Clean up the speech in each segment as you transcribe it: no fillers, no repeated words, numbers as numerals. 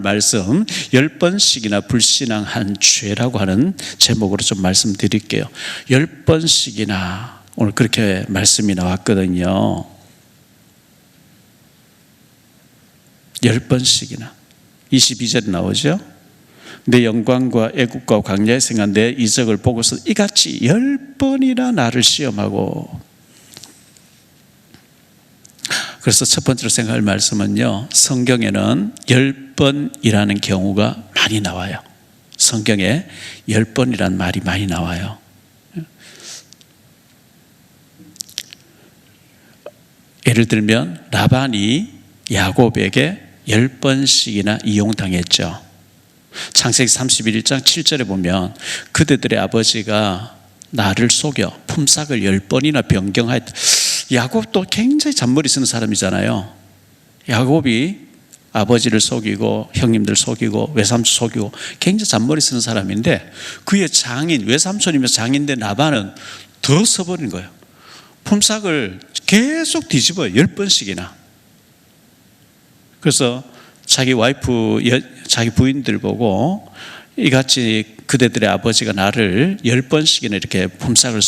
말씀 10번씩이나 불신앙한 죄라고 하는 제목으로 좀 말씀드릴게요. 10번씩이나 오늘 그렇게 말씀이 나왔거든요. 10번씩이나 22절에 나오죠. 내 영광과 애국과 광야에 생한 내 이적을 보고서 이같이 10번이나 나를 시험하고. 그래서 첫 번째로 생각할 말씀은요, 성경에는 10번이라는 경우가 많이 나와요. 성경에 10번이라는 말이 많이 나와요. 예를 들면 라반이 야곱에게 10번씩이나 이용당했죠. 창세기 31장 7절에 보면 그대들의 아버지가 나를 속여 품삯을 10번이나 변경하였다. 야곱도 굉장히 잔머리 쓰는 사람이잖아요. 야곱이 아버지를 속이고 형님들 속이고 외삼촌 속이고 굉장히 잔머리 쓰는 사람인데, 그의 장인, 외삼촌이면서 장인데 라반은 더 써버린 거예요. 품삯을 계속 뒤집어요. 10번씩이나. 그래서 자기 와이프, 자기 부인들 보고 이같이 그대들의 아버지가 나를 10번씩이나 이렇게 품삯을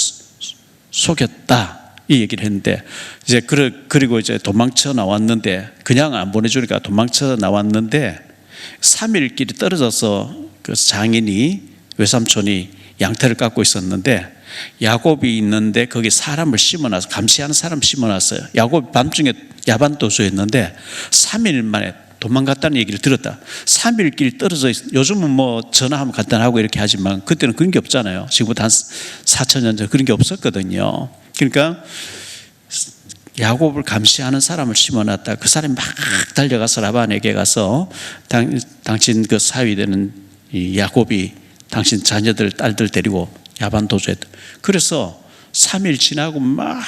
속였다, 이 얘기를 했는데, 이제 그리고 이제 도망쳐 나왔는데, 그냥 안 보내주니까 도망쳐 나왔는데 3일길이 떨어져서 그 장인이, 외삼촌이 양털을 깎고 있었는데 야곱이 있는데 거기 사람을 심어놨어. 감시하는 사람 심어놨어요. 야곱이 밤중에 야반도주했는데 3일 만에 도망갔다는 얘기를 들었다. 3일길 떨어져 있어. 요즘은 뭐 전화하면 간단하고 이렇게 하지만 그때는 그런 게 없잖아요. 지금부터 한 4,000년 전 그런 게 없었거든요. 그러니까 야곱을 감시하는 사람을 심어놨다. 그 사람이 막 달려가서 라반에게 가서 당신 그 사위 되는 이 야곱이 당신 자녀들, 딸들 데리고 야반도주했다. 그래서 3일 지나고 막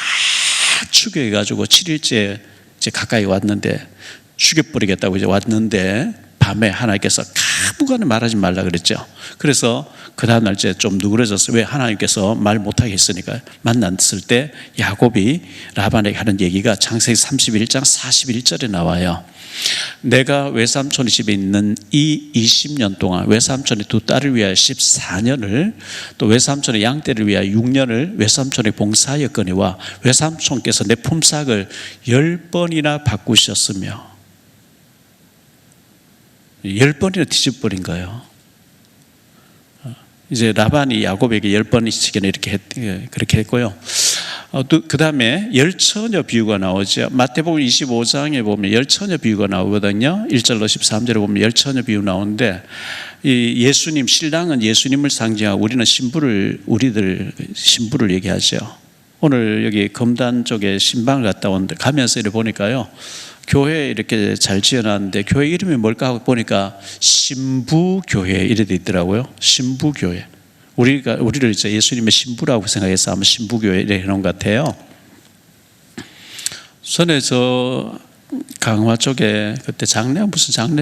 추격해가지고 7일째 이제 가까이 왔는데, 죽여버리겠다고 이제 왔는데 밤에 하나님께서 가부간에 말하지 말라 그랬죠. 그래서 그 다음날 이제 좀 누그러졌어요. 왜? 하나님께서 말 못하게 했으니까. 만났을 때 야곱이 라반에게 하는 얘기가 창세기 31장 41절에 나와요. 내가 외삼촌의 집에 있는 이 20년 동안 외삼촌의 두 딸을 위하여 14년을, 또 외삼촌의 양떼를 위하여 6년을 외삼촌의 봉사하였거니와 외삼촌께서 내 품삯을 10번이나 바꾸셨으며. 10번이나 뒤집어버린 거예요. 이제 라반이 야곱에게 10번씩이나 이렇게 그렇게 했고요. 또 그 다음에 열처녀 비유가 나오죠. 마태복음 25장에 보면 열처녀 비유가 나오거든요. 1절로 13절에 보면 열처녀 비유 나오는데, 이 예수님, 신랑은 예수님을 상징하고 우리는 우리들 신부를 얘기하죠. 오늘 여기 검단 쪽에 신방을 갔다 오는데 가면서 이렇게 보니까요, 교회 이렇게 잘 지어놨는데 교회 이름이 뭘까 하고 보니까 신부교회 이래 돼 있더라고요. 신부교회. 우리를 이제 예수님의 신부라고 생각해서 아마 신부교회 이래 해놓은 것 같아요. 전에 저 강화 쪽에 그때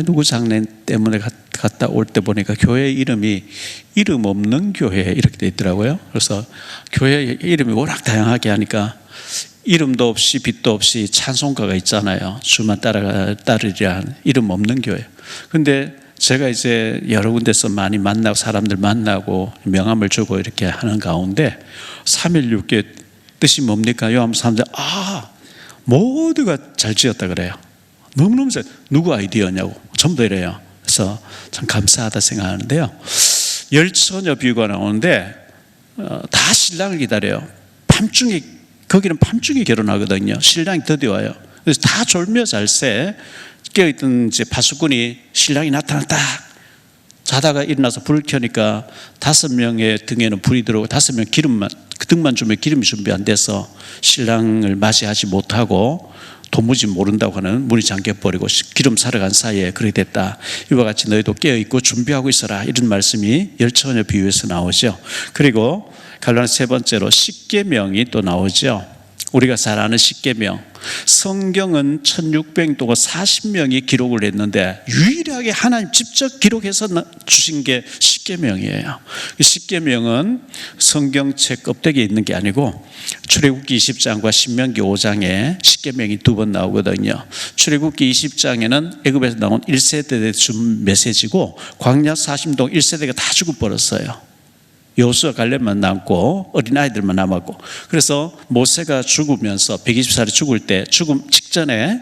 누구 장례 때문에 갔다 올 때 보니까 교회 이름이 이름 없는 교회 이렇게 돼 있더라고요. 그래서 교회 이름이 워낙 다양하게 하니까 이름도 없이 빛도 없이 찬송가가 있잖아요. 주만 따르리라 이름 없는 교회. 근데 제가 이제 여러 군데서 많이 만나고 사람들 만나고 명함을 주고 이렇게 하는 가운데 316개 뜻이 뭡니까? 요 하면 사람들 모두가 잘 지었다 그래요. 너무너무 잘. 누구 아이디어냐고 전부 다 이래요. 그래서 참 감사하다 생각하는데요. 열처녀 비유가 나오는데 다 신랑을 기다려요. 밤중에, 거기는 밤중에 결혼하거든요. 신랑이 드디어 와요. 그래서 다 졸며 잘새 깨어있던 이제 파수꾼이 신랑이 나타났다. 자다가 일어나서 불을 켜니까 5명의 등에는 불이 들어오고 5명 그 등만 주면 기름이 준비 안 돼서 신랑을 맞이하지 못하고 도무지 모른다고 하는, 문이 잠겨버리고 기름 사러 간 사이에 그렇게 됐다. 이와 같이 너희도 깨어있고 준비하고 있어라. 이런 말씀이 열처녀 비유에서 나오죠. 그리고 갈라디아서 세 번째로 십계명이 또 나오죠. 우리가 잘 아는 십계명, 성경은 1600년 동안 40명이 기록을 했는데 유일하게 하나님 직접 기록해서 주신 게 십계명이에요. 십계명은 성경책 껍데기에 있는 게 아니고 출애굽기 20장과 신명기 5장에 십계명이 2번 나오거든요. 출애굽기 20장에는 애굽에서 나온 1세대에 준 메시지고 광야 40동 1세대가 다 죽어버렸어요. 여호수아 갈렙만 남고 어린아이들만 남았고, 그래서 모세가 죽으면서 120살에 죽을 때 죽음 직전에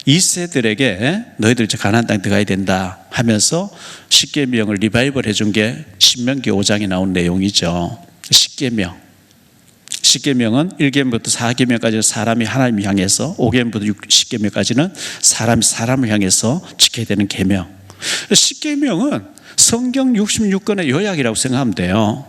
2세들에게 너희들 이제 가나안 땅 들어가야 된다 하면서 십계명을 리바이벌 해준 게 신명기 5장에 나온 내용이죠. 십계명은 1계명부터 4계명까지는 사람이 하나님을 향해서, 5계명부터 10계명까지는 사람이 사람을 향해서 지켜야 되는 계명. 십계명은 성경 66권의 요약이라고 생각하면 돼요.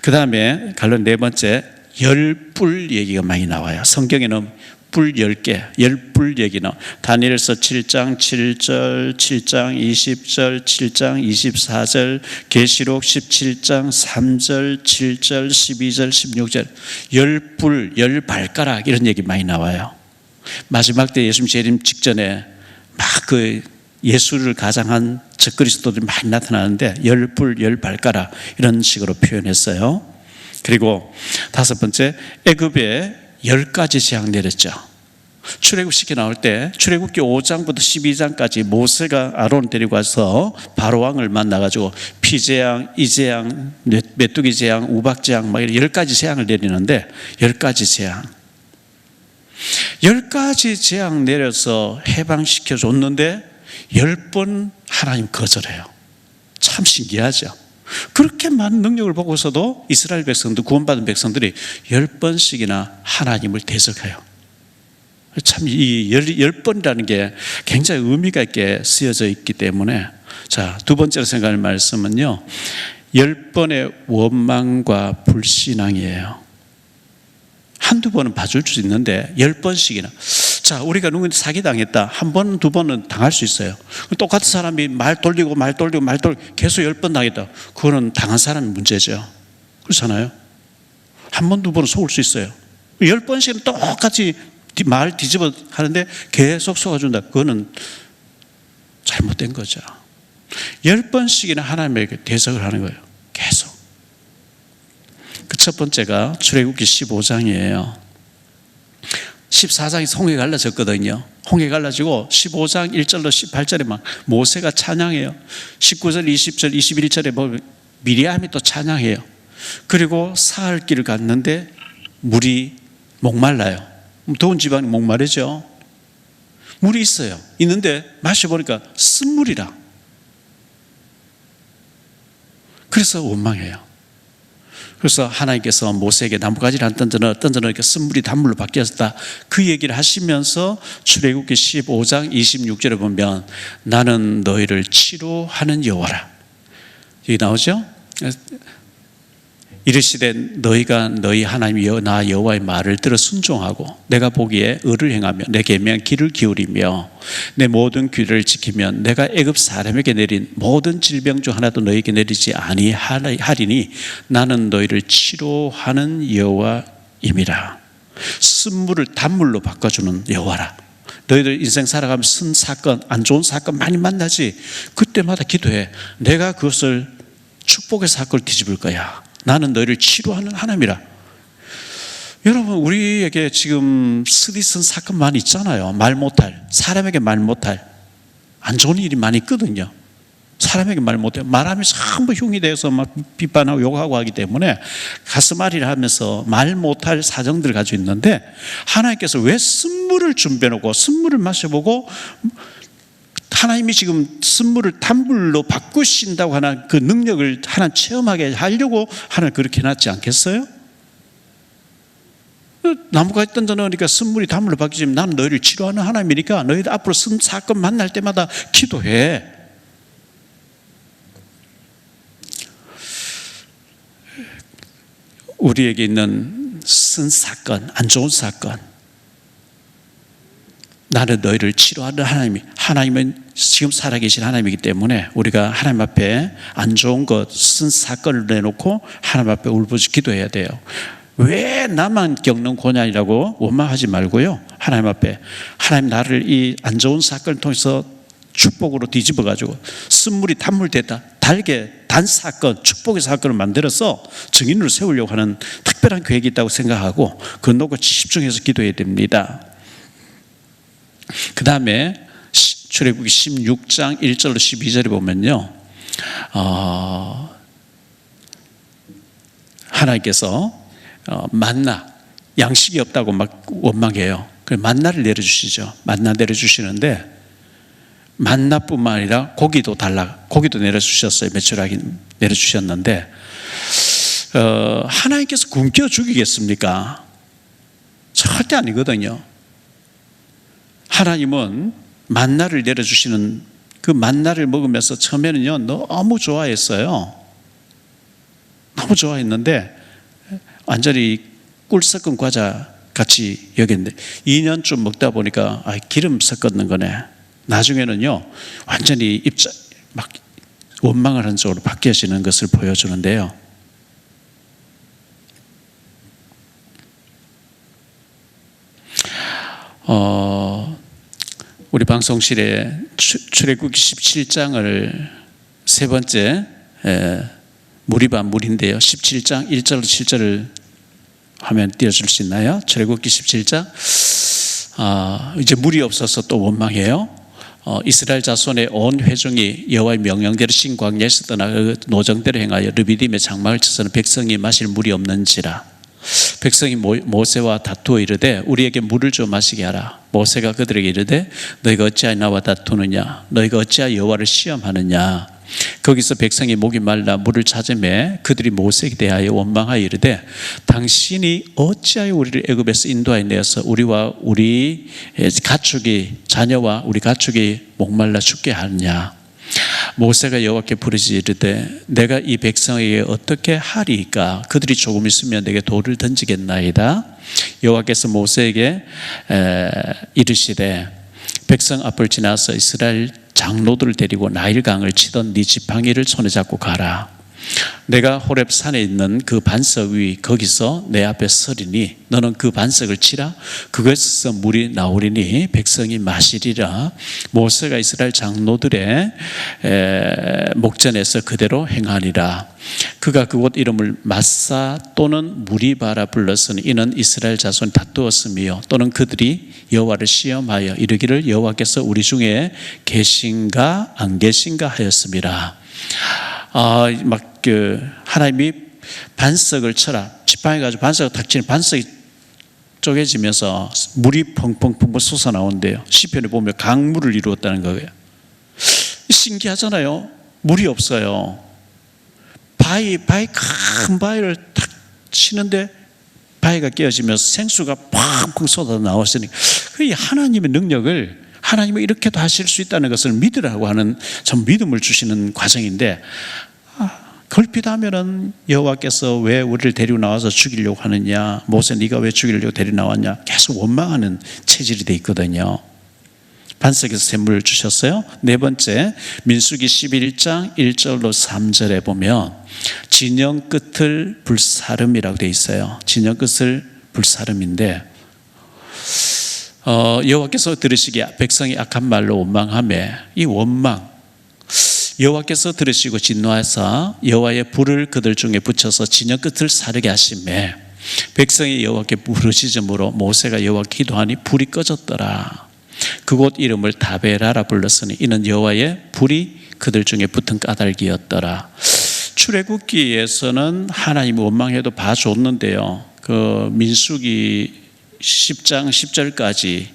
그 다음에 관련 네 번째, 열뿔 얘기가 많이 나와요. 성경에는 뿔 10개, 열뿔 얘기는 다니엘서 7장 7절, 7장 20절, 7장 24절, 계시록 17장 3절, 7절, 12절, 16절, 열뿔, 열발가락 이런 얘기 많이 나와요. 마지막 때 예수님 재림 직전에 막 그 예수를 가장한 적그리스도들이 많이 나타나는데 열뿔, 열발가락 이런 식으로 표현했어요. 그리고 다섯 번째, 애굽에 10가지 재앙 내렸죠. 출애굽시켜 나올 때 출애굽기 5장부터 12장까지 모세가 아론을 데리고 와서 바로왕을 만나가지고 피재앙, 이재앙, 메뚜기 재앙, 우박재앙 막 10가지 재앙을 내리는데 10가지 재앙 10가지 재앙 내려서 해방시켜 줬는데 10번 하나님 거절해요. 참 신기하죠. 그렇게 많은 능력을 보고서도 이스라엘 백성들, 구원받은 백성들이 10번씩이나 하나님을 대적해요. 참 이 10번이라는 게 굉장히 의미가 있게 쓰여져 있기 때문에, 자, 두 번째로 생각할 말씀은요, 10번의 원망과 불신앙이에요. 한두 번은 봐줄 수 있는데 10번씩이나. 자, 우리가 누구한테 사기당했다, 한 번, 두 번은 당할 수 있어요. 똑같은 사람이 말 돌리고 계속 10번 당했다, 그거는 당한 사람의 문제죠. 그렇잖아요. 한 번, 두 번은 속을 수 있어요. 10번씩은 똑같이 말 뒤집어 하는데 계속 속아준다, 그거는 잘못된 거죠. 10번씩이나 하나님에게 대적을 하는 거예요. 계속. 그 첫 번째가 출애굽기 15장이에요. 14장이 홍해 갈라졌거든요. 홍해 갈라지고 15장 1절로 18절에 막 모세가 찬양해요. 19절, 20절, 21절에 보면 미리암이 또 찬양해요. 그리고 사흘길을 갔는데 물이 목말라요. 더운 지방이 목마르죠. 물이 있어요. 있는데 마셔보니까 쓴물이라. 그래서 원망해요. 그래서 하나님께서 모세에게 나뭇가지를 안 던져넣어 이렇게 쓴물이 단물로 바뀌었다, 그 얘기를 하시면서 출애굽기 15장 26절에 보면 나는 너희를 치료하는 여호와라, 여기 나오죠. 이르시되 너희가 너희 하나님 나 여호와의 말을 들어 순종하고 내가 보기에 의를 행하며 내 계명 귀를 기울이며 내 모든 규례를 지키면 내가 애굽 사람에게 내린 모든 질병 중 하나도 너희에게 내리지 아니하리니 나는 너희를 치료하는 여호와임이라. 쓴물을 단물로 바꿔주는 여호와라. 너희들 인생 살아가면서 쓴 사건, 안 좋은 사건 많이 만나지. 그때마다 기도해. 내가 그것을 축복의 사건을 뒤집을 거야. 나는 너희를 치료하는 하나님이라. 여러분, 우리에게 지금 스디슨 사건 많이 있잖아요. 말 못할, 사람에게 말 못할 안 좋은 일이 많이 있거든요. 사람에게 말 못해요. 말하면 전부 흉이 되어서 막 비판하고 욕하고 하기 때문에 가슴앓이를 하면서 말 못할 사정들을 가지고 있는데, 하나님께서 왜 쓴물을 준비해놓고 쓴물을 마셔보고 하나님이 지금 쓴물을 단물로 바꾸신다고 하는 그 능력을 하나님 체험하게 하려고 하나님 그렇게 해놨지 않겠어요? 나무가지 던져놓으니까 쓴물이 단물로 바뀌지만 나는 너희를 치료하는 하나님이니까 너희들 앞으로 쓴 사건 만날 때마다 기도해. 우리에게 있는 쓴 사건, 안 좋은 사건, 나는 너희를 치료하는 하나님은 지금 살아계신 하나님이기 때문에 우리가 하나님 앞에 안 좋은 것, 쓴 사건을 내놓고 하나님 앞에 울부짖어 기도해야 돼요. 왜 나만 겪는 고난이라고 원망하지 말고요, 하나님 앞에 하나님 나를 이 안 좋은 사건을 통해서 축복으로 뒤집어 가지고 쓴물이 단물됐다, 달게 단 사건, 축복의 사건을 만들어서 증인으로 세우려고 하는 특별한 계획이 있다고 생각하고 그 놓고 집중해서 기도해야 됩니다. 그 다음에 출애굽기 16장 1절로 12절에 보면요, 하나님께서 만나, 양식이 없다고 막 원망해요. 그래서 만나를 내려주시죠. 만나 내려주시는데 만나뿐만 아니라 고기도 내려주셨어요. 메추라기 내려주셨는데 하나님께서 굶겨 죽이겠습니까? 절대 아니거든요. 하나님은 만나를 내려주시는 그 만나를 먹으면서 처음에는요 너무 좋아했어요. 너무 좋아했는데 완전히 꿀 섞은 과자 같이 여겼는데 2년쯤 먹다 보니까 기름 섞었는 거네. 나중에는요 완전히 막 원망을 하는 쪽으로 바뀌어지는 것을 보여주는데요. 우리 방송실에 출애굽기 17장을 세 번째 물이 반 물인데요, 17장 1절로 7절을 화면 띄워줄 수 있나요? 출애굽기 17장. 이제 물이 없어서 또 원망해요. 이스라엘 자손의 온 회중이 여호와의 명령대로 신 광야에서 떠나 그 노정대로 행하여 르비딤의 장막을 쳐서는 백성이 마실 물이 없는지라. 백성이 모세와 다투어 이르되 우리에게 물을 줘 마시게 하라. 모세가 그들에게 이르되 너희가 어찌하여 나와 다투느냐, 너희가 어찌하여 여호와를 시험하느냐. 거기서 백성이 목이 말라 물을 찾으매 그들이 모세에게 대하여 원망하여 이르되 당신이 어찌하여 우리를 애굽에서 인도하여 내어서 우리와 우리 가축이, 자녀와 우리 가축이 목말라 죽게 하느냐. 모세가 여호와께 부르짖어 이르되 내가 이 백성에게 어떻게 하리이까? 그들이 조금 있으면 내게 돌을 던지겠나이다. 여호와께서 모세에게 이르시되 백성 앞을 지나서 이스라엘 장로들을 데리고 나일강을 치던 네 지팡이를 손에 잡고 가라. 내가 호렙 산에 있는 그 반석 위 거기서 내 앞에 서리니 너는 그 반석을 치라. 그것에서 물이 나오리니 백성이 마시리라. 모세가 이스라엘 장로들의 목전에서 그대로 행하니라. 그가 그곳 이름을 마사 또는 무리바라 불렀으니 이는 이스라엘 자손이 다투었으며 또는 그들이 여호와를 시험하여 이르기를 여호와께서 우리 중에 계신가 안 계신가 하였습니다. 하나님이 반석을 쳐라, 지팡이 가지고 반석을 탁 치는 반석이 쪼개지면서 물이 펑펑펑 솟아나온대요. 시편에 보면 강물을 이루었다는 거예요. 신기하잖아요. 물이 없어요. 큰 바위를 탁 치는데 바위가 깨어지면서 생수가 팡팡 쏟아 나왔으니 그 하나님의 능력을, 하나님은 이렇게도 하실 수 있다는 것을 믿으라고 하는 참 믿음을 주시는 과정인데, 걸핏하면은 여호와께서 왜 우리를 데리고 나와서 죽이려고 하느냐, 모세 네가 왜 죽이려고 데리고 나왔냐, 계속 원망하는 체질이 돼 있거든요. 반석에서 샘물을 주셨어요. 네 번째, 민수기 11장 1절로 3절에 보면 진영 끝을 불사름이라고 돼 있어요. 진영 끝을 불사름인데 여호와께서 들으시기에 백성이 악한 말로 원망하며, 이 원망, 여호와께서 들으시고 진노하사 여호와의 불을 그들 중에 붙여서 진영 끝을 사르게 하시매 백성이 여호와께 부르짖음으로 모세가 여호와께 기도하니 불이 꺼졌더라. 그곳 이름을 다베라라 불렀으니 이는 여호와의 불이 그들 중에 붙은 까닭이었더라. 출애굽기에서는 하나님이 원망해도 봐줬는데요, 그 민수기 10장 10절까지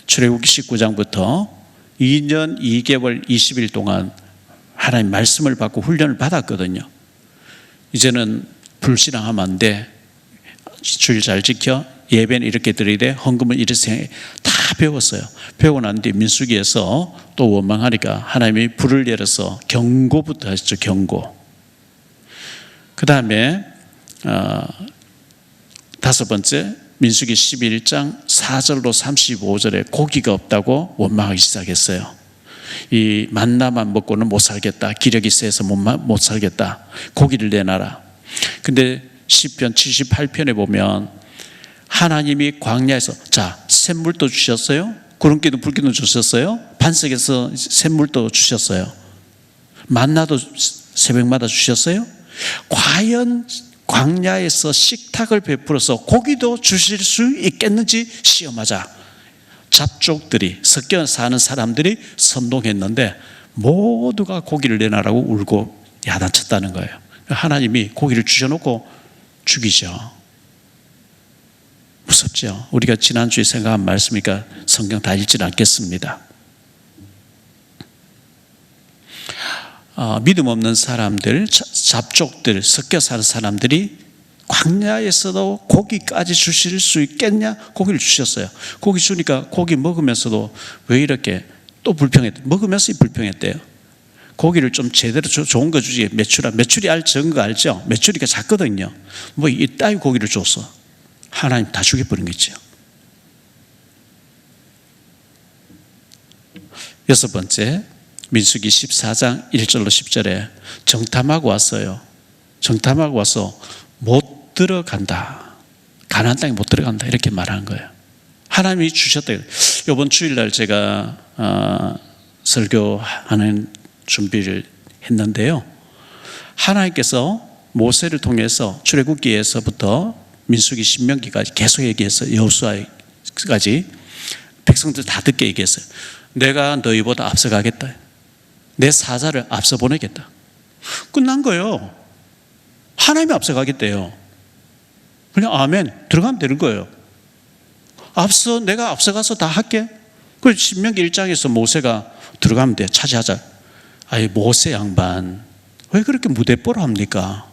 출애굽기 19장부터 2년 2개월 20일 동안 하나님 말씀을 받고 훈련을 받았거든요. 이제는 불신앙하면 안 돼, 주일 잘 지켜, 예배는 이렇게 드리되 헌금을 이렇게 다 배웠어요. 배우고 난 뒤 민수기에서 또 원망하니까 하나님이 불을 내려서 경고부터 하셨죠. 경고. 그 다음에 다섯 번째, 민수기 11장 4절로 35절에 고기가 없다고 원망하기 시작했어요. 이 만나만 먹고는 못 살겠다, 기력이 세서 못 살겠다, 고기를 내놔라. 근데 시편 78편에 보면 하나님이 광야에서 샘물도 주셨어요. 구름기도 불기도 주셨어요. 반석에서 샘물도 주셨어요. 만나도 새벽마다 주셨어요. 과연 광야에서 식탁을 베풀어서 고기도 주실 수 있겠는지 시험하자. 잡족들이 섞여 사는 사람들이 선동했는데 모두가 고기를 내놔라고 울고 야단쳤다는 거예요. 하나님이 고기를 주셔놓고 죽이죠. 무섭죠. 우리가 지난주에 생각한 말씀이니까 성경 다 읽지는 않겠습니다. 믿음 없는 사람들, 잡족들, 섞여 사는 사람들이 광야에서도 고기까지 주실 수 있겠냐? 고기를 주셨어요. 고기 주니까 고기 먹으면서도 왜 이렇게 또 불평했대요? 먹으면서 불평했대요. 고기를 좀 제대로 좋은 거 주지. 메추리 알 적은 거 알죠? 메추리가 작거든요. 뭐 이따위 고기를 줬어. 하나님 다 죽여버린 거죠. 여섯 번째, 민수기 14장 1절로 10절에 정탐하고 왔어요. 정탐하고 와서 못 들어간다. 가나안 땅에 못 들어간다. 이렇게 말하는 거예요. 하나님이 주셨다. 이번 주일날 제가 설교하는 준비를 했는데요. 하나님께서 모세를 통해서 출애굽기에서부터 민수기 신명기까지 계속 얘기해서 여호수아까지 백성들 다 듣게 얘기했어요. 내가 너희보다 앞서가겠다. 내 사자를 앞서 보내겠다. 끝난 거예요. 하나님이 앞서가겠대요. 그냥 아멘 들어가면 되는 거예요. 내가 앞서가서 다 할게. 그 신명기 1장에서 모세가 들어가면 돼. 차지하자. 아이 모세 양반 왜 그렇게 무대뽀로 합니까?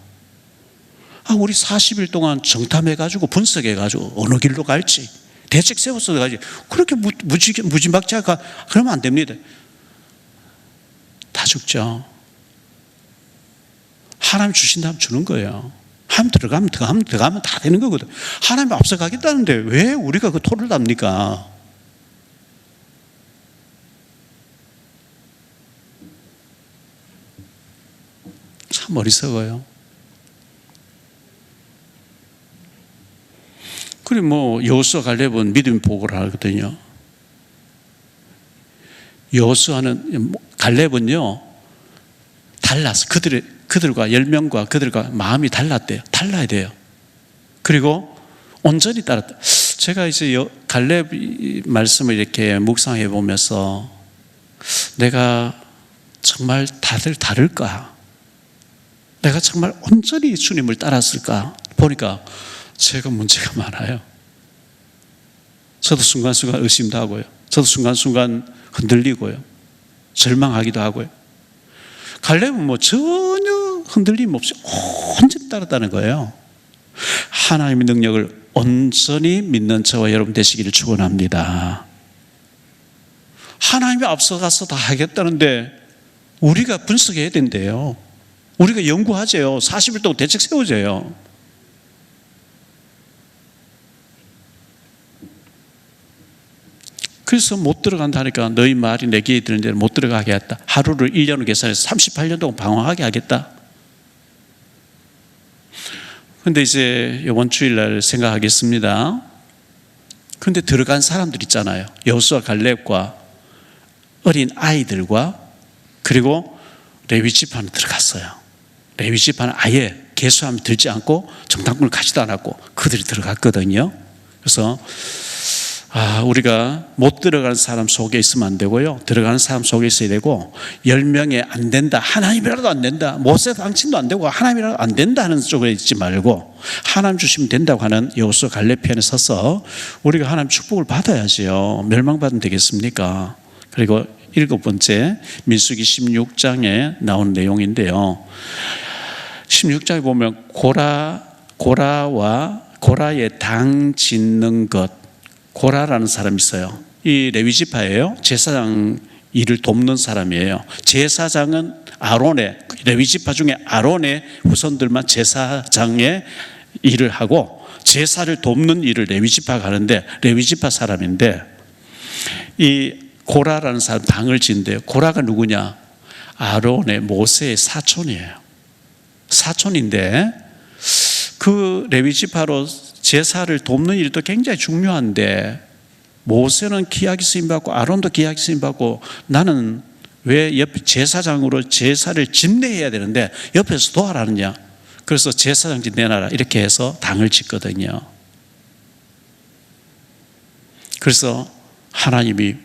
우리 40일 동안 정탐해가지고 분석해가지고 어느 길로 갈지 대책 세워서 가지. 그렇게 무지막지하게 그러면 안 됩니다. 다 죽죠. 하나님 주신다면 주는 거예요. 하나님 들어가면 다 되는 거거든. 하나님 앞서가겠다는데 왜 우리가 그 토를 답니까? 참 어리석어요. 그리고 여호수아 갈렙은 믿음의 보고를 하거든요. 여호수아는 갈렙은요 달랐어. 그들과 10명과 그들과 마음이 달랐대요. 달라야 돼요. 그리고 온전히 따랐다. 제가 이제 갈렙 말씀을 이렇게 묵상해 보면서 내가 정말 다들 다를까? 내가 정말 온전히 주님을 따랐을까? 보니까 제가 문제가 많아요. 저도 순간순간 의심도 하고요. 저도 순간순간 흔들리고요. 절망하기도 하고요. 갈렙은 전혀 흔들림 없이 온전히 따랐다는 거예요. 하나님의 능력을 온전히 믿는 저와 여러분 되시기를 축원합니다. 하나님이 앞서가서 다 하겠다는데 우리가 분석해야 된대요. 우리가 연구하재요. 40일 동안 대책 세우재요. 그래서 못 들어간다니까 너희 말이 내 귀에 드는 데는 못 들어가게 했다. 하루를 1년을 계산해서 38년 동안 방황하게 하겠다. 근데 이제 이번 주일날 생각하겠습니다. 근데 들어간 사람들 있잖아요. 여호수아 갈렙과 어린 아이들과 그리고 레위 지파는 들어갔어요. 레위 지파는 아예 계수함이 들지 않고 정탐꾼을 가지도 않았고 그들이 들어갔거든요. 그래서 우리가 못 들어가는 사람 속에 있으면 안 되고요. 들어가는 사람 속에 있어야 되고 10명에 안 된다. 하나님이라도 안 된다. 모세 당신도 안 되고 하나님이라도 안 된다 하는 쪽에 있지 말고 하나님 주시면 된다고 하는 여호수아 갈렙 편에 서서 우리가 하나님 축복을 받아야지요. 멸망받으면 되겠습니까? 그리고 7번째 민수기 16장에 나오는 내용인데요. 16장에 보면 고라의 당 짓는 것 고라라는 사람이 있어요. 이 레위 지파예요. 제사장 일을 돕는 사람이에요. 제사장은 레위 지파 중에 아론의 후손들만 제사장의 일을 하고 제사를 돕는 일을 레위 지파가 하는데 레위 지파 사람인데 이 고라라는 사람 당을 짓는데요. 고라가 누구냐? 모세의 사촌이에요. 사촌인데 그 레위 지파로 제사를 돕는 일도 굉장히 중요한데 모세는 귀하게 쓰임받고 아론도 귀하게 쓰임받고 나는 왜 옆 제사장으로 제사를 집례해야 되는데 옆에서 도와라느냐. 그래서 제사장집 내놔라 이렇게 해서 당을 짓거든요. 그래서 하나님이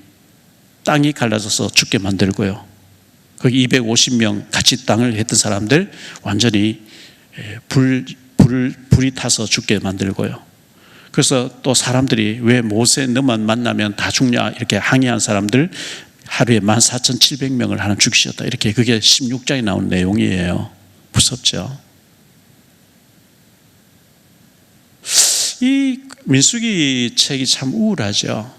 땅이 갈라져서 죽게 만들고요. 거기 250명 같이 땅을 했던 사람들 완전히 불이 타서 죽게 만들고요. 그래서 또 사람들이 왜 모세 너만 만나면 다 죽냐 이렇게 항의한 사람들 하루에 14,700명을 하나님 죽이셨다. 이렇게 그게 16장에 나온 내용이에요. 무섭죠. 이 민수기 책이 참 우울하죠.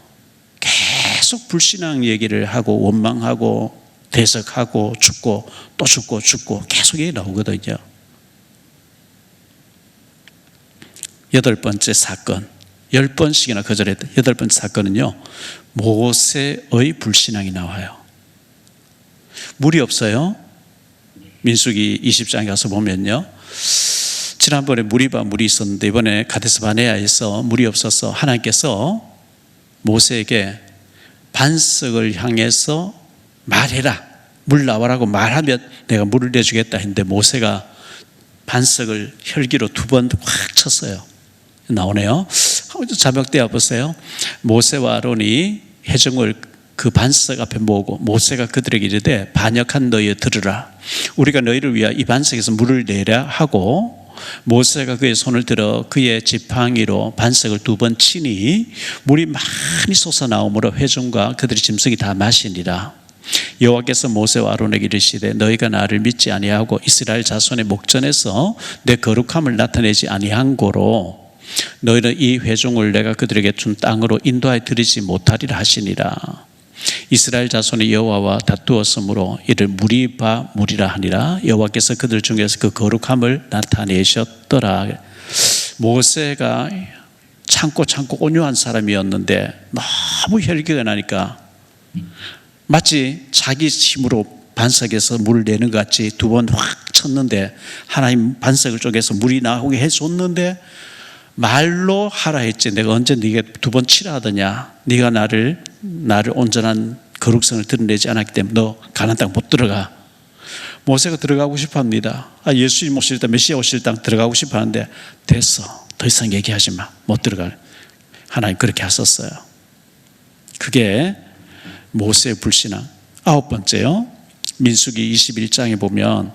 계속 불신앙 얘기를 하고 원망하고 대적하고 죽고 또 죽고 계속 얘기 나오거든요. 8번째 사건, 10번씩이나 거절했던 8번째 사건은요, 모세의 불신앙이 나와요. 물이 없어요. 민수기 20장에 가서 보면요, 지난번에 물이 있었는데 이번에 가데스 바네아에서 물이 없어서 하나님께서 모세에게 반석을 향해서 말해라, 물 나와라고 말하면 내가 물을 내주겠다 했는데 모세가 반석을 혈기로 2번 확 쳤어요. 나오네요. 자막대어 보세요. 모세와 아론이 회중을 그 반석 앞에 모으고 모세가 그들에게 이르되 반역한 너희 들으라. 우리가 너희를 위하여 이 반석에서 물을 내라 하고 모세가 그의 손을 들어 그의 지팡이로 반석을 2번 치니 물이 많이 솟아나오므로 회중과 그들의 짐승이 다 마시니라. 여호와께서 모세와 아론에게 이르시되 너희가 나를 믿지 아니하고 이스라엘 자손의 목전에서 내 거룩함을 나타내지 아니한 고로 너희는 이 회중을 내가 그들에게 준 땅으로 인도하여 들이지 못하리라 하시니라. 이스라엘 자손이 여호와와 다투었으므로 이를 무리바 무리라 하니라. 여호와께서 그들 중에서 그 거룩함을 나타내셨더라. 모세가 참고 온유한 사람이었는데 너무 혈기가 나니까 마치 자기 힘으로 반석에서 물을 내는 것 같이 2번 확 쳤는데 하나님 반석을 쪼개서 물이 나오게 해줬는데 말로 하라 했지 내가 언제 네가 2번 치라 하더냐. 네가 나를 온전한 거룩성을 드러내지 않았기 때문에 너 가나안 땅 못 들어가. 모세가 들어가고 싶어 합니다. 예수님 오실 때 메시아 오실 땅 들어가고 싶어 하는데 됐어. 더 이상 얘기하지 마. 못 들어가. 하나님 그렇게 하셨어요. 그게 모세의 불신앙. 9번째요. 민수기 21장에 보면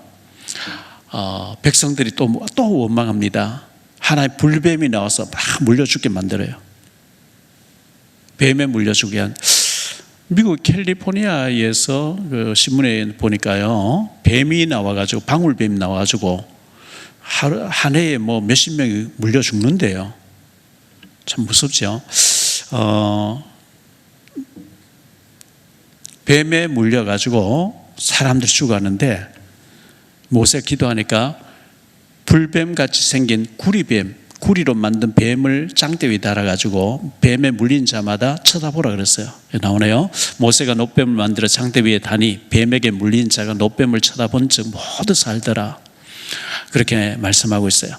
백성들이 또 원망합니다. 하나의 불뱀이 나와서 막 물려 죽게 만들어요. 뱀에 물려 죽게 한 미국 캘리포니아에서 그 신문에 보니까요, 뱀이 나와가지고 방울뱀이 나와가지고 한 해에 뭐 몇십 명이 물려 죽는데요. 참 무섭죠. 뱀에 물려가지고 사람들이 죽었는데 모세가 기도하니까 불뱀같이 생긴 구리로 만든 뱀을 장대 위에 달아가지고 뱀에 물린 자마다 쳐다보라 그랬어요. 나오네요. 모세가 놋뱀을 만들어 장대 위에 다니 뱀에게 물린 자가 놋뱀을 쳐다본 즉 모두 살더라. 그렇게 말씀하고 있어요.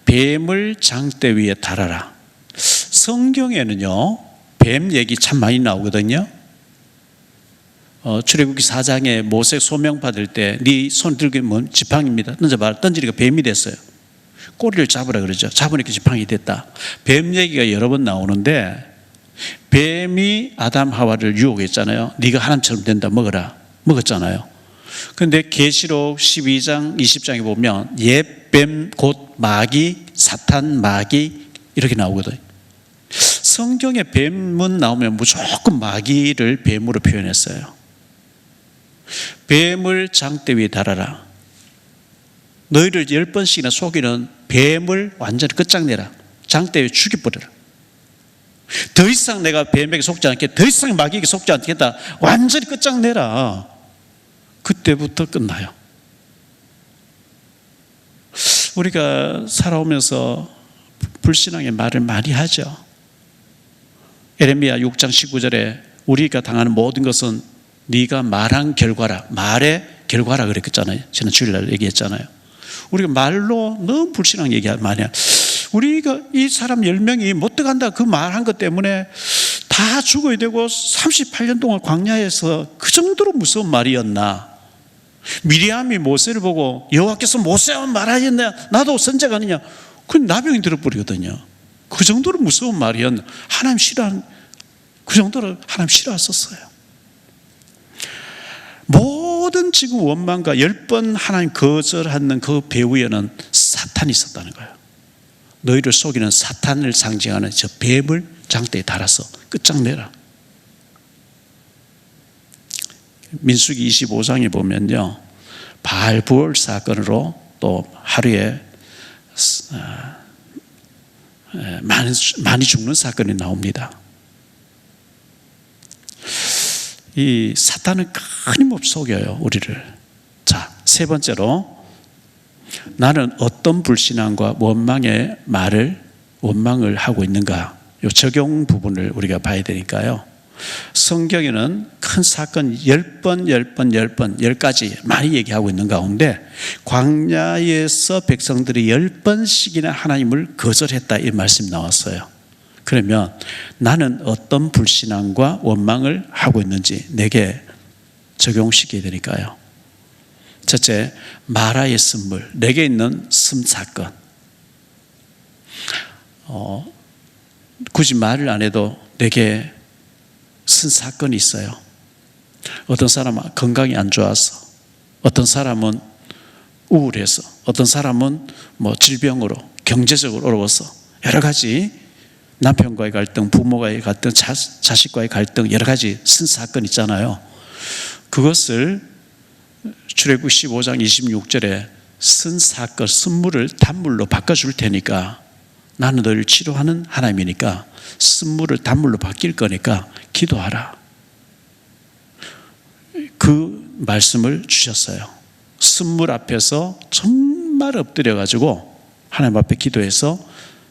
뱀을 장대 위에 달아라. 성경에는요, 뱀 얘기 참 많이 나오거든요. 출애굽기 4장에 모세 소명 받을 때 네 손 들기면 지팡이입니다. 던져봐라. 던지니까 뱀이 됐어요. 꼬리를 잡으라 그러죠. 잡으니까 지팡이 됐다. 뱀 얘기가 여러 번 나오는데 뱀이 아담 하와를 유혹했잖아요. 네가 하나님처럼 된다 먹어라. 먹었잖아요. 그런데 계시록 12장 20장에 보면 옛뱀 곧 마귀 사탄 마귀 이렇게 나오거든요. 성경에 뱀은 나오면 무조건 마귀를 뱀으로 표현했어요. 뱀을 장대 위에 달아라. 너희를 10번씩이나 속이는 뱀을 완전히 끝장내라. 장대 위에 죽여버려라. 더 이상 내가 뱀에게 속지 않겠다. 더 이상 마귀에게 속지 않겠다. 완전히 끝장내라. 그때부터 끝나요. 우리가 살아오면서 불신앙의 말을 많이 하죠. 에레미야 6장 19절에 우리가 당하는 모든 것은 네가 말한 결과라. 말의 결과라 그랬잖아요. 저는 주일날 얘기했잖아요. 우리가 말로 너무 불신앙 얘기 많이 해요. 우리가 이 사람 10명이 못 들어간다 그 말한 것 때문에 다 죽어야 되고 38년 동안 광야에서 그 정도로 무서운 말이었나? 미리암이 모세를 보고 여호와께서 모세와 말하였냐? 나도 선자가 아니냐? 그 나병이 들어버리거든요. 그 정도로 무서운 말이었나? 하나님 싫어하는, 그 정도로 하나님 싫어하셨어요. 모든 지금 원망과 10번 하나님 거절하는 그 배후에는 사탄이 있었다는 거예요. 너희를 속이는 사탄을 상징하는 저 뱀을 장대에 달아서 끝장내라. 민수기 25장에 보면요, 바알 부월 사건으로 또 하루에 많이 죽는 사건이 나옵니다. 이 사탄은 끊임없이 속여요, 우리를. 자, 세 번째로, 나는 어떤 불신앙과 원망의 원망을 하고 있는가? 이 적용 부분을 우리가 봐야 되니까요. 성경에는 큰 사건 10가지 많이 얘기하고 있는 가운데 광야에서 백성들이 10번씩이나 하나님을 거절했다 이 말씀이 나왔어요. 그러면 나는 어떤 불신앙과 원망을 하고 있는지 내게 적용시켜야 되니까요. 첫째, 마라의 쓴물, 내게 있는 쓴 사건. 굳이 말을 안 해도 내게 쓴 사건이 있어요. 어떤 사람은 건강이 안 좋아서, 어떤 사람은 우울해서, 어떤 사람은 질병으로, 경제적으로 어려워서, 여러 가지 남편과의 갈등, 부모와의 갈등, 자식과의 갈등, 여러 가지 쓴 사건 있잖아요. 그것을 출애굽기 15장 26절에 쓴 사건, 쓴물을 단물로 바꿔줄 테니까, 나는 너를 치료하는 하나님이니까 쓴물을 단물로 바뀔 거니까 기도하라. 그 말씀을 주셨어요. 쓴물 앞에서 정말 엎드려가지고 하나님 앞에 기도해서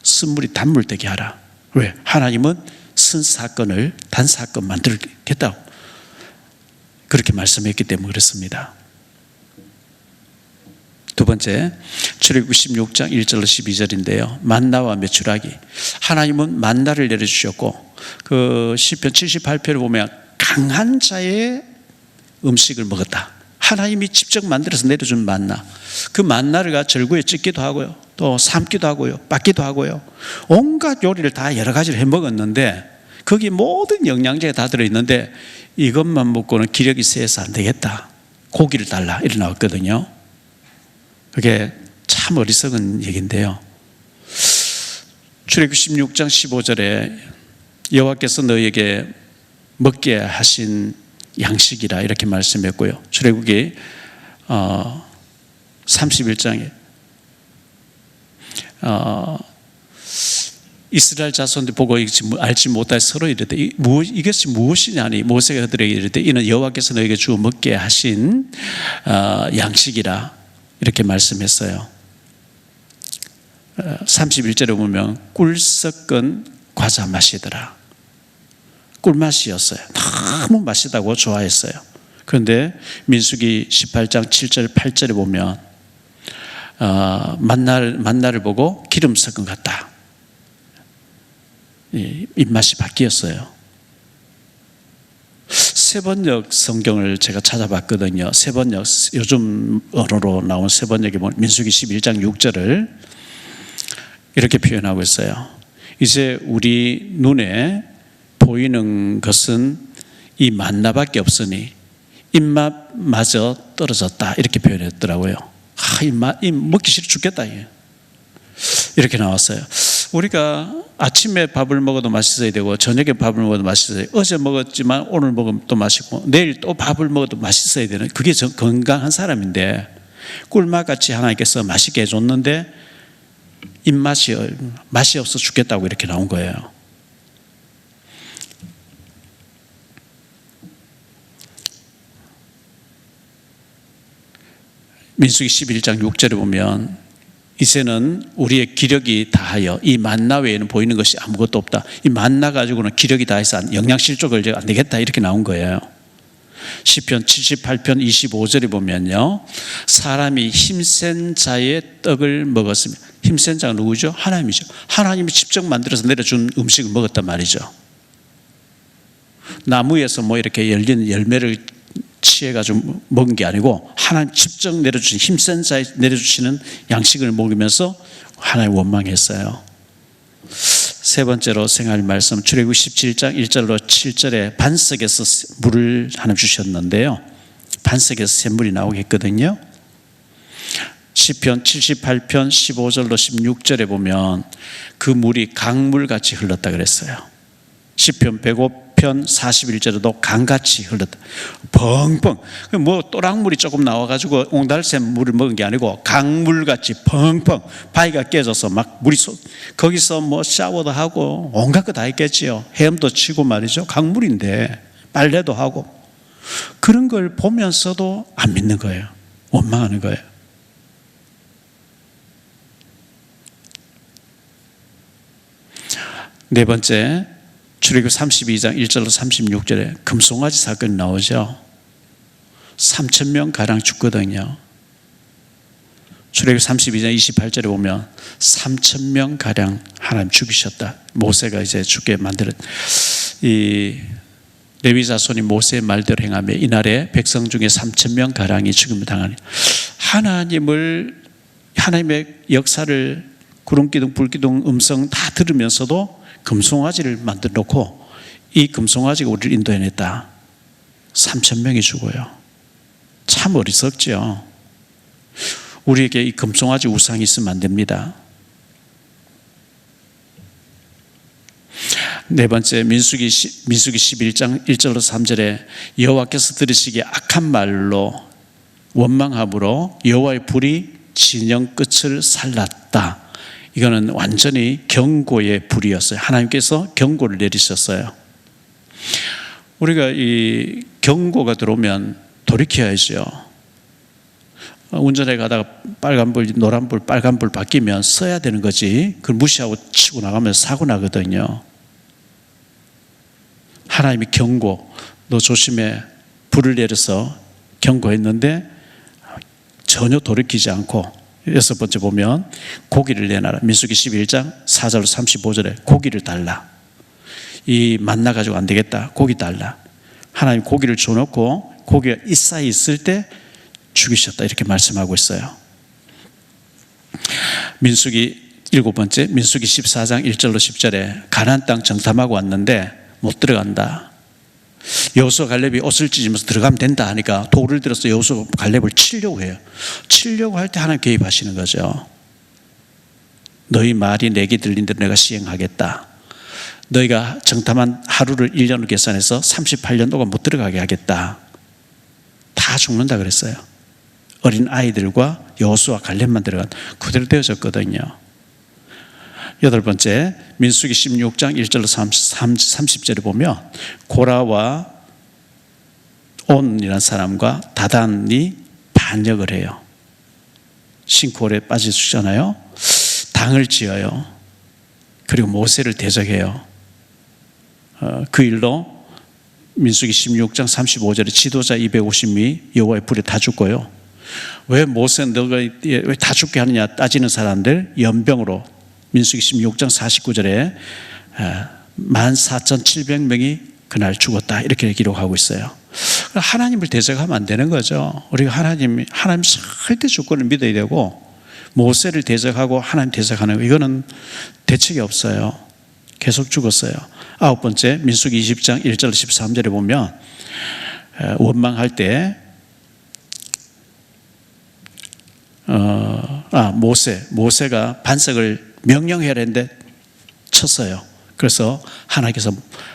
쓴물이 단물 되게 하라. 왜? 하나님은 쓴 사건을 단 사건 만들겠다고 그렇게 말씀했기 때문에 그렇습니다. 두 번째, 출애굽기 16장 1절로 12절인데요. 만나와 메추라기. 하나님은 만나를 내려주셨고, 그 시편 78편을 보면 강한 자의 음식을 먹었다. 하나님이 직접 만들어서 내려준 만나. 그 만나를 절구에 찢기도 하고요, 또 삶기도 하고요, 빻기도 하고요, 온갖 요리를 다 여러 가지를 해 먹었는데 거기 모든 영양제가 다 들어있는데 이것만 먹고는 기력이 세서 안 되겠다. 고기를 달라. 이래 나왔거든요. 그게 참 어리석은 얘기인데요. 출애굽기 16장 15절에 여호와께서 너희에게 먹게 하신 양식이라 이렇게 말씀했고요. 출애굽기 31장에 이스라엘 자손들 보고 알지 못하여 서로 이르되 이것이 무엇이냐니 모세가 그들에게 이르되 이는 여호와께서 너희에게 주어 먹게 하신 양식이라 이렇게 말씀했어요. 31절에 보면 꿀 섞은 과자 맛이더라. 꿀맛이었어요. 너무 맛있다고 좋아했어요. 그런데 민수기 18장 7절 8절에 보면 만나를 보고 기름 섞은 것 같다. 입맛이 바뀌었어요. 세번역 성경을 제가 찾아봤거든요. 세번역, 요즘 언어로 나온 세번역에 보면 민수기 11장 6절을 이렇게 표현하고 있어요. 이제 우리 눈에 보이는 것은 이 만나밖에 없으니 입맛마저 떨어졌다 이렇게 표현했더라고요. 먹기 싫어 죽겠다 이렇게 나왔어요. 우리가 아침에 밥을 먹어도 맛있어야 되고 저녁에 밥을 먹어도 맛있어야 되고 어제 먹었지만 오늘 먹으면 또 맛있고 내일 또 밥을 먹어도 맛있어야 되는, 그게 건강한 사람인데 꿀맛같이 하나님께서 맛있게 해줬는데 맛이 없어 죽겠다고 이렇게 나온 거예요. 민수기 11장 6절에 보면 이제는 우리의 기력이 다하여 이 만나 외에는 보이는 것이 아무것도 없다. 이 만나 가지고는 기력이 다해서 영양실조 걸려 안 되겠다 이렇게 나온 거예요. 시편 78편 25절에 보면요, 사람이 힘센 자의 떡을 먹었으며, 힘센 자가 누구죠? 하나님이죠. 하나님이 직접 만들어서 내려준 음식을 먹었단 말이죠. 나무에서 뭐 이렇게 열린 열매를 취해가지고 먹은 게 아니고 하나님 직접 내려주신, 힘센 자에 내려주시는 양식을 먹으면서 하나님 원망했어요. 세 번째로 생활 말씀, 출애굽 17장 1절로 7절에 반석에서 물을 하나님 주셨는데요, 반석에서 샘물이 나오겠거든요. 시편 78편 15절로 16절에 보면 그 물이 강물같이 흘렀다 그랬어요. 시편 105편 41절에도 강같이 흘렀다. 펑펑. 뭐 또랑물이 조금 나와가지고 옹달샘 물을 먹은 게 아니고 강물같이 펑펑 바위가 깨져서 막 물이 거기서 뭐 샤워도 하고 온갖 거 다 했겠지요. 헤엄도 치고 말이죠. 강물인데 빨래도 하고. 그런 걸 보면서도 안 믿는 거예요. 원망하는 거예요. 네 번째, 출애굽 32장 1절로 36절에 금송아지 사건이 나오죠. 3,000명 가량 죽거든요. 출애굽 32장 28절에 보면 3,000명 가량 하나님 죽이셨다. 모세가 이제 죽게 만들었. 이 레위 자손이 모세의 말대로 행하며 이날에 백성 중에 3,000명 가량이 죽임을 당하니, 하나님의 역사를 구름기둥 불기둥 음성 다 들으면서도 금송아지를 만들어 놓고 이 금송아지가 우리를 인도해냈다. 3,000명이 죽어요. 참 어리석죠. 우리에게 이 금송아지 우상이 있으면 안 됩니다. 네 번째, 민수기 11장 1절로 3절에 여호와께서 들으시기에 악한 말로 원망함으로 여호와의 불이 진영 끝을 살랐다. 이거는 완전히 경고의 불이었어요. 하나님께서 경고를 내리셨어요. 우리가 이 경고가 들어오면 돌이켜야죠. 운전해 가다가 빨간불, 노란불, 빨간불 바뀌면 써야 되는 거지. 그걸 무시하고 치고 나가면 사고 나거든요. 하나님이 경고, 너 조심해, 불을 내려서 경고했는데 전혀 돌이키지 않고, 여섯 번째 보면 고기를 내놔라. 민수기 11장 4절 35절에 고기를 달라. 이 만나 가지고 안 되겠다. 고기 달라. 하나님 고기를 줘놓고 고기가 이 사이에 있을 때 죽이셨다. 이렇게 말씀하고 있어요. 민수기 일곱 번째, 민수기 14장 1절로 10절에 가나안 땅 정탐하고 왔는데 못 들어간다. 여호수아 갈렙이 옷을 찢으면서 들어가면 된다 하니까 돌을 들어서 여호수아 갈렙을 치려고 해요. 치려고 할 때 하나님 개입하시는 거죠. 너희 말이 내게 들린 대로 내가 시행하겠다. 너희가 정탐한 하루를 1년으로 계산해서 38년 동안 못 들어가게 하겠다. 다 죽는다 그랬어요. 어린 아이들과 여호수아 갈렙만 들어간, 그대로 되어졌거든요. 여덟 번째, 민수기 16장 1절로 30절에 보면 고라와 온이라는 사람과 다단이 반역을 해요. 싱크홀에 빠져 죽잖아요. 당을 지어요. 그리고 모세를 대적해요. 그 일로 민수기 16장 35절에 지도자 250이 여호와의 불에 다 죽고요. 왜 모세 너가 왜 다 죽게 하느냐 따지는 사람들 연병으로 민수기 16장 49절에 14,700명이 그날 죽었다. 이렇게 기록하고 있어요. 하나님을 대적하면 안 되는 거죠. 우리가 하나님 절대 주권을 믿어야 되고, 모세를 대적하고 하나님 대적하는 거, 이거는 대책이 없어요. 계속 죽었어요. 아홉 번째, 민수기 20장 1절 13절에 보면 원망할 때 모세가 반석을 명령해야 했는데 쳤어요. 그래서 하나님께서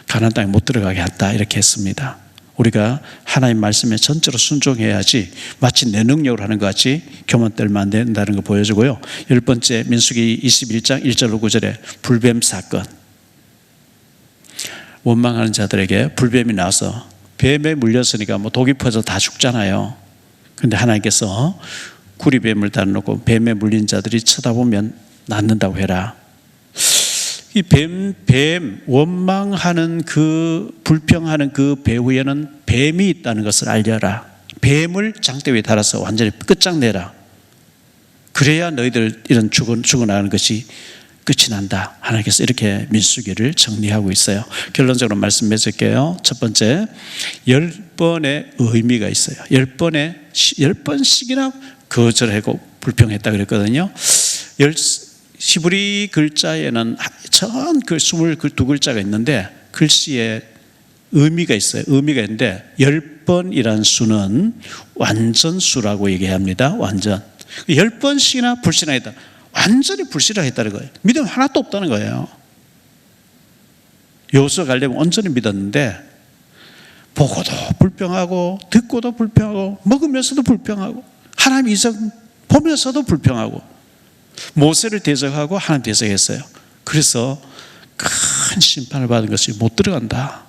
가나안 땅에 못 들어가게 했다. 이렇게 했습니다. 우리가 하나님 말씀에 전적으로 순종해야지 마치 내 능력으로 하는 것 같이 교만 떨면 안 된다는 거 보여주고요. 열 번째, 민수기 21장 1절로 9절에 불뱀 사건. 원망하는 자들에게 불뱀이 나와서 뱀에 물렸으니까 뭐 독이 퍼져 다 죽잖아요. 그런데 하나님께서 구리뱀을 달아놓고 뱀에 물린 자들이 쳐다보면 낫는다고 해라. 이 뱀 원망하는 그 불평하는 그 배후에는 뱀이 있다는 것을 알려라. 뱀을 장대 위에 달아서 완전히 끝장내라. 그래야 너희들 이런 죽어나가는 것이 끝이 난다. 하나님께서 이렇게 민수기를 정리하고 있어요. 결론적으로 말씀 맺을게요. 첫 번째, 10번의 의미가 있어요. 10번씩이나 거절하고 불평했다 그랬거든요. 히브리 글자에는 전 그 22글자가 있는데 글씨에 의미가 있어요. 의미가 있는데 10번이란 수는 완전수라고 얘기합니다. 완전. 10번씩이나 불신하겠다. 완전히 불신하겠다는 거예요. 믿음 하나도 없다는 거예요. 여호수아 갈렙은 온전히 믿었는데 보고도 불평하고 듣고도 불평하고 먹으면서도 불평하고 하나님 이적 보면서도 불평하고 모세를 대적하고 하나님 대적했어요. 그래서 큰 심판을 받은 것이 못 들어간다.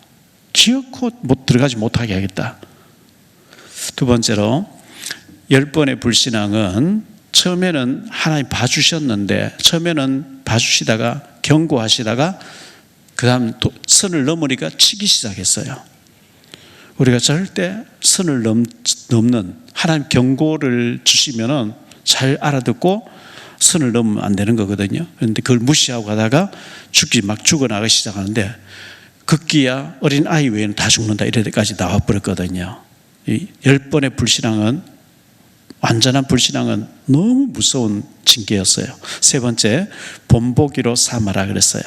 기어코 못 들어가지 못하게 하겠다. 두 번째로 10번의 불신앙은 처음에는 하나님 봐주셨는데 처음에는 봐주시다가 경고하시다가 그 다음 선을 넘으니까 치기 시작했어요. 우리가 절대 선을 넘는 하나님 경고를 주시면은 잘 알아듣고 선을 넘으면 안 되는 거거든요. 그런데 그걸 무시하고 가다가 막 죽어나가기 시작하는데 급기야 어린 아이 외에는 다 죽는다 이럴 때까지 나와버렸거든요. 이 10번의 불신앙은 완전한 불신앙은 너무 무서운 징계였어요. 세 번째, 본보기로 삼아라 그랬어요.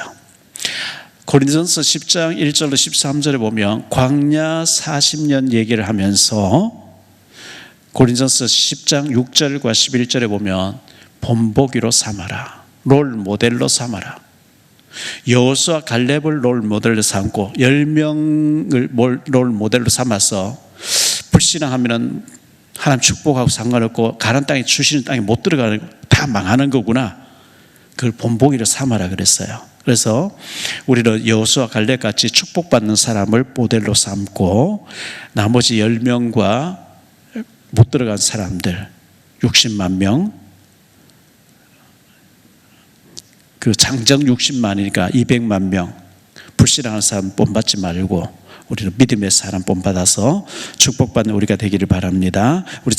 고린도전서 10장 1절로 13절에 보면 광야 40년 얘기를 하면서 고린도전서 10장 6절과 11절에 보면 본보기로 삼아라. 롤 모델로 삼아라. 여호수아 갈렙을 롤 모델로 삼고 10명을 롤 모델로 삼아서 불신앙하면은 하나님 축복하고 상관없고 가나안 땅에 주시는 땅에 못 들어가는 다 망하는 거구나. 그걸 본보기로 삼아라 그랬어요. 그래서 우리는 여호수아 갈렙 같이 축복받는 사람을 모델로 삼고 나머지 10명과 못 들어간 사람들 60만 명, 그 장정 60만이니까 200만 명 불신앙하는 사람 본받지 말고 우리는 믿음의 사람 본받아서 축복받는 우리가 되기를 바랍니다. 우리